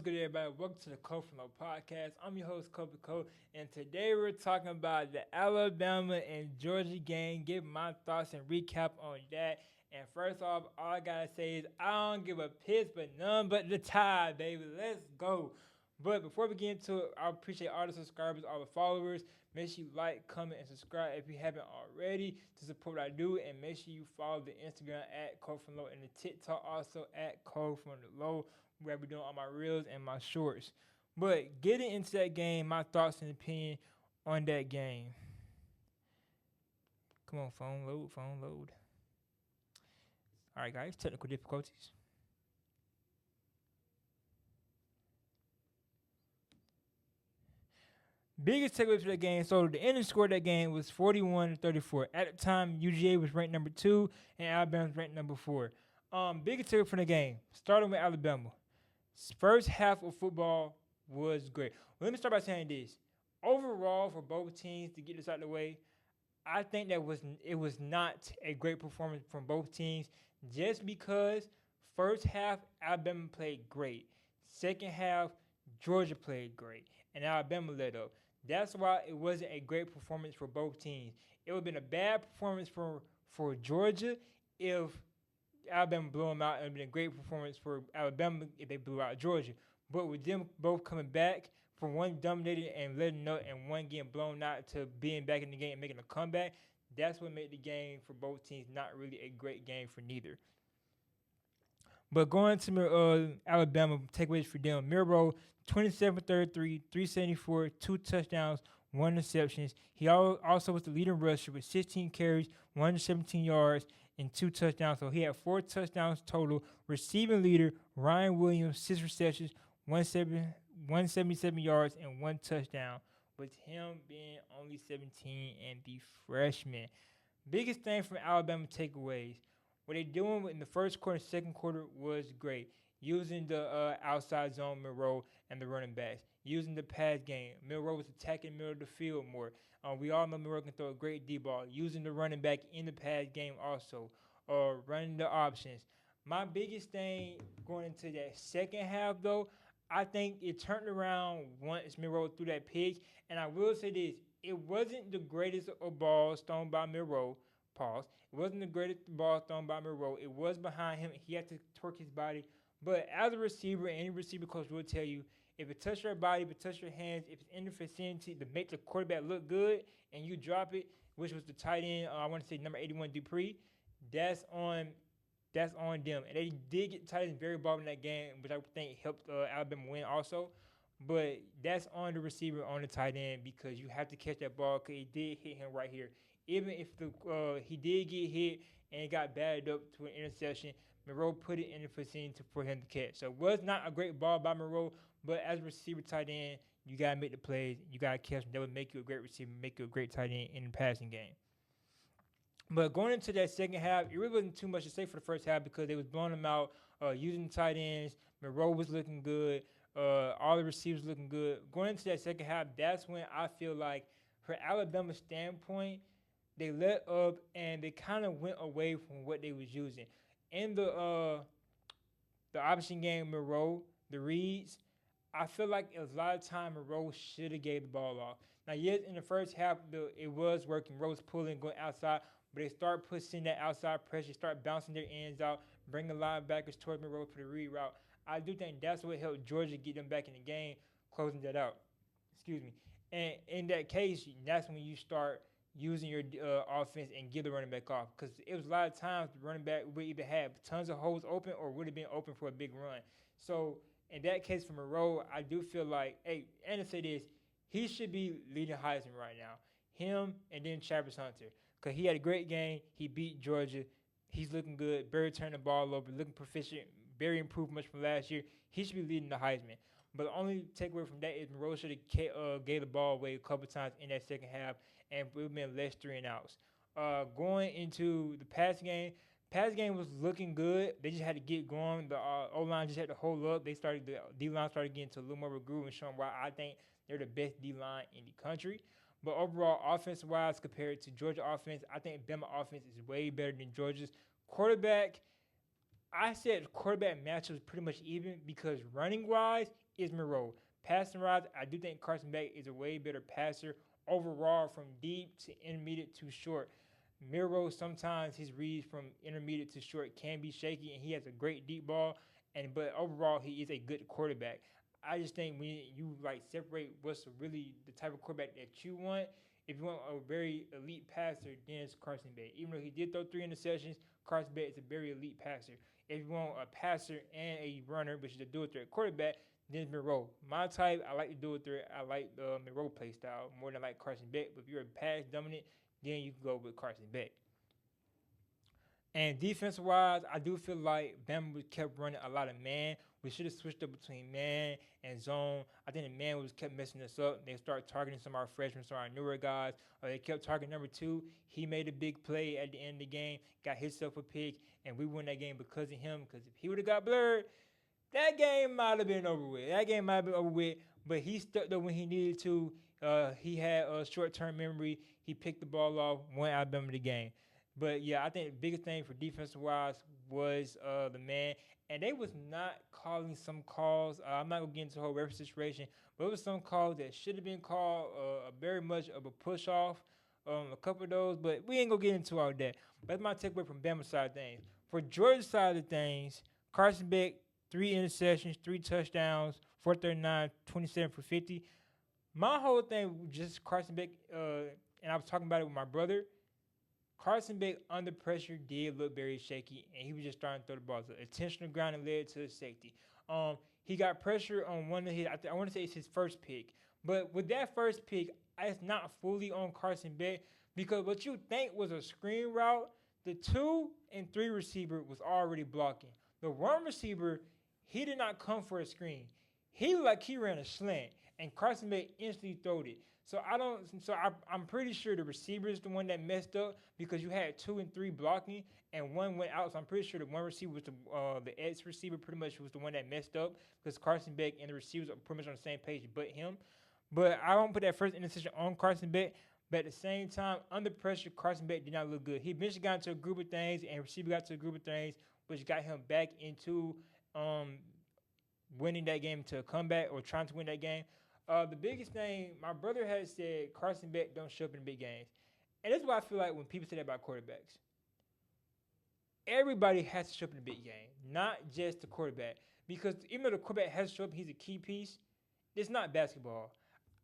good, everybody? Welcome to the Code from Low podcast. I'm your host, Kobe Cole, and today we're talking about the Alabama and Georgia game. Give my thoughts and recap on that. And first off, all I gotta say is I don't give a piss, but none but the tie, baby. Let's go. But before we get into it, I appreciate all the subscribers, all the followers. Make sure you like, comment, and subscribe if you haven't already to support what I do. And make sure you follow the Instagram at Code from Low and the TikTok also at Code from the Low, where I be doing all my reels and my shorts. But getting into that game, my thoughts and opinion on that game. Come on, phone load, phone load. All right, guys, technical difficulties. Biggest takeaway for that game. So the ending score of that game was 41-34. At the time, UGA was ranked number 2 and Alabama was ranked number 4. Biggest takeaway from the game. Starting with Alabama. First half of football was great. Well, let me start by saying this. Overall, for both teams to get this out of the way, I think it was not a great performance from both teams just because first half Alabama played great. Second half Georgia played great and Alabama led up. That's why it wasn't a great performance for both teams. It would have been a bad performance for Georgia if Alabama blew them out. It would have been a great performance for Alabama if they blew out Georgia. But with them both coming back from one dominating and letting up and one getting blown out to being back in the game and making a comeback, that's what made the game for both teams not really a great game for neither. But going to Alabama, takeaways for them. Miro, 27-33, 374, 2 touchdowns, 1 interception. He also was the leading rusher with 16 carries, 117 yards, and 2 touchdowns. So he had 4 touchdowns total. Receiving leader, Ryan Williams, 6 receptions, 177 yards, and 1 touchdown, with him being only 17 and the freshman. Biggest thing from Alabama takeaways. What they doing in the first quarter and second quarter was great. Using the outside zone Monroe and the running backs. Using the pass game. Monroe was attacking the middle of the field more. We all know Monroe can throw a great deep ball. Using the running back in the pass game also. Running the options. My biggest thing going into that second half, though, I think it turned around once Monroe threw that pick. And I will say this. It wasn't the greatest of balls thrown by Monroe. Pause. It wasn't the greatest ball thrown by Monroe. It was behind him. He had to twerk his body. But as a receiver, any receiver coach will tell you, if it touches your body, if it touches your hands, if it's in the vicinity to make the quarterback look good and you drop it, which was the tight end, I want to say number 81 Dupree, that's on them. And they did get tight ends very involved in that game, which I think helped Alabama win also. But that's on the receiver, on the tight end, because you have to catch that ball because it did hit him right here. Even if he did get hit and it got batted up to an interception, Monroe put it in the vicinity for him to catch. So it was not a great ball by Monroe, but as a receiver tight end, you got to make the plays. You got to catch them. That would make you a great receiver, make you a great tight end in the passing game. But going into that second half, it really wasn't too much to say for the first half because they was blowing them out, using tight ends. Monroe was looking good. All the receivers looking good. Going into that second half, that's when I feel like, from Alabama's standpoint, they let up and they kind of went away from what they was using. In the option game, Monroe, the reads, I feel like it was a lot of time Monroe should have gave the ball off. Now, yes, in the first half, it was working. Monroe was pulling, going outside, but they start pushing that outside pressure, start bouncing their ends out, bringing linebackers towards Monroe for the read route. I do think that's what helped Georgia get them back in the game, closing that out. Excuse me. And in that case, that's when you start using your offense and get the running back off. Because it was a lot of times the running back would either have tons of holes open or would have been open for a big run. So in that case for Monroe, I do feel like, hey, and to say this, he should be leading Heisman right now. Him and then Travis Hunter. Because he had a great game. He beat Georgia. He's looking good. Barry turned the ball over, looking proficient. Barry improved much from last year. He should be leading the Heisman. But the only takeaway from that is Monroe should have gave the ball away a couple times in that second half, and it would have been less 3-and-outs. Going into the pass game was looking good. They just had to get going. The O-line just had to hold up. The D-line started getting to a little more of a groove and showing why I think they're the best D-line in the country. But overall, offense-wise, compared to Georgia offense, I think Bama offense is way better than Georgia's. Quarterback, I said quarterback matchup was pretty much even because running-wise, is Monroe. Passing routes, I do think Carson Beck is a way better passer overall from deep to intermediate to short. Miro, sometimes his reads from intermediate to short can be shaky, and he has a great deep ball. But overall, he is a good quarterback. I just think when you like separate what's really the type of quarterback that you want, if you want a very elite passer, then it's Carson Beck. Even though he did throw 3 interceptions, Carson Beck is a very elite passer. If you want a passer and a runner, which is a dual threat quarterback, then it's Monroe. My type, I like the dual threat. I like the Monroe play style more than I like Carson Beck. But if you're a pass dominant, then you can go with Carson Beck. And defense wise, I do feel like Bama was kept running a lot of man. We should have switched up between man and zone. I think the man was kept messing us up. They started targeting some of our freshmen, some of our newer guys. They kept targeting number 2. He made a big play at the end of the game, got himself a pick, and we won that game because of him. Because if he would have got blurred, that game might have been over with. But he stepped up when he needed to. He had a short-term memory. He picked the ball off, won Alabama the game. But yeah, I think the biggest thing for defensive wise was the man, and they was not calling some calls. I'm not gonna get into the whole reference situation, but it was some calls that should have been called very much of a push off. A couple of those, but we ain't gonna get into all that. But that's my takeaway from Bama side of things. For Georgia side of things, Carson Beck, 3 interceptions, 3 touchdowns, 439, 27 for 50. My whole thing was just Carson Beck, and I was talking about it with my brother. Carson Beck under pressure did look very shaky, and he was just trying to throw the ball. So intentional grounding led to a safety. He got pressure on one of his. I want to say it's his first pick, but with that first pick, it's not fully on Carson Beck because what you think was a screen route, the 2 and 3 receiver was already blocking. The 1 receiver, he did not come for a screen. He looked like he ran a slant, and Carson Beck instantly throwed it. So I'm pretty sure the receiver is the one that messed up because you had 2 and 3 blocking and 1 went out. So I'm pretty sure the 1 receiver was the X receiver pretty much was the one that messed up because Carson Beck and the receivers are pretty much on the same page but him. But I don't put that first interception on Carson Beck. But at the same time, under pressure, Carson Beck did not look good. He eventually got into a group of things and receiver got to a group of things, which got him back into winning that game to a comeback or trying to win that game. The biggest thing, my brother has said Carson Beck don't show up in big games. And that's why I feel like when people say that about quarterbacks, everybody has to show up in a big game, not just the quarterback. Because even though the quarterback has to show up, he's a key piece, it's not basketball.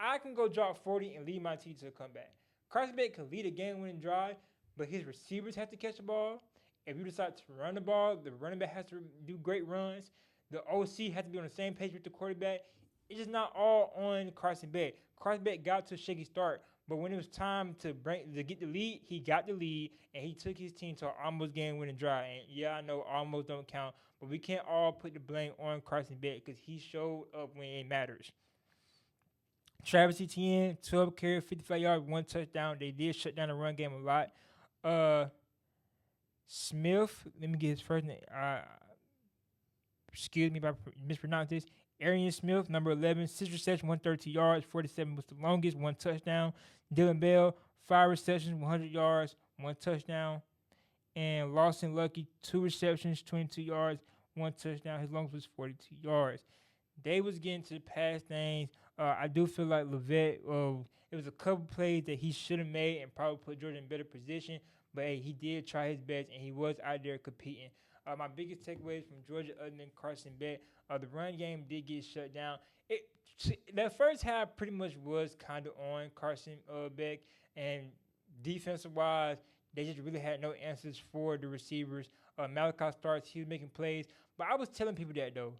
I can go drop 40 and lead my team to a comeback. Carson Beck can lead a game-winning drive, but his receivers have to catch the ball. If you decide to run the ball, the running back has to do great runs. The OC has to be on the same page with the quarterback. It's just not all on Carson Beck. Carson Beck got to a shaky start, but when it was time to get the lead, he got the lead, and he took his team to an almost game-winning drive. And yeah, I know almost don't count, but we can't all put the blame on Carson Beck because he showed up when it matters. Travis Etienne, 12 carries, 55 yards, 1 touchdown. They did shut down the run game a lot. Smith, let me get his first name. Excuse me if I mispronounce this. Arian Smith, number 11, 6 receptions, 132 yards, 47 was the longest, 1 touchdown. Dylan Bell, 5 receptions, 100 yards, 1 touchdown. And Lawson Lucky, 2 receptions, 22 yards, 1 touchdown. His longest was 42 yards. They was getting to the pass things. I do feel like Levette, it was a couple plays that he should have made and probably put Georgia in better position. But hey, he did try his best, and he was out there competing. My biggest takeaways from Georgia other than Carson Beck, the run game did get shut down. That first half pretty much was kind of on Carson Beck, and defensive-wise, they just really had no answers for the receivers. Malachi Starks, he was making plays. But I was telling people that, though.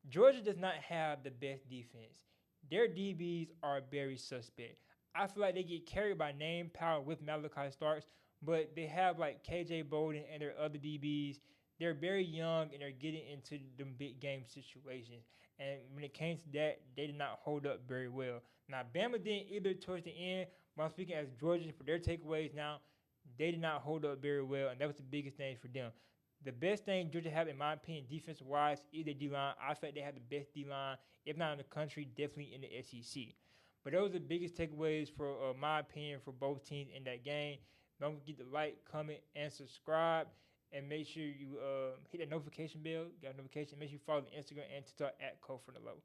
Georgia does not have the best defense. Their DBs are very suspect. I feel like they get carried by name power with Malachi Starks, but they have like KJ Bolden and their other DBs. They're very young and they're getting into the big game situations. And when it came to that, they did not hold up very well. Now, Bama didn't either towards the end, but I'm speaking as Georgia for their takeaways now. They did not hold up very well, and that was the biggest thing for them. The best thing Georgia have, in my opinion, defensive-wise, is their D-line. I feel like they have the best D-line, if not in the country, definitely in the SEC. But those are the biggest takeaways for my opinion for both teams in that game. Don't forget to like, comment, and subscribe. And make sure you hit that notification bell. Got a notification. Make sure you follow the Instagram and TikTok at Code from the Low.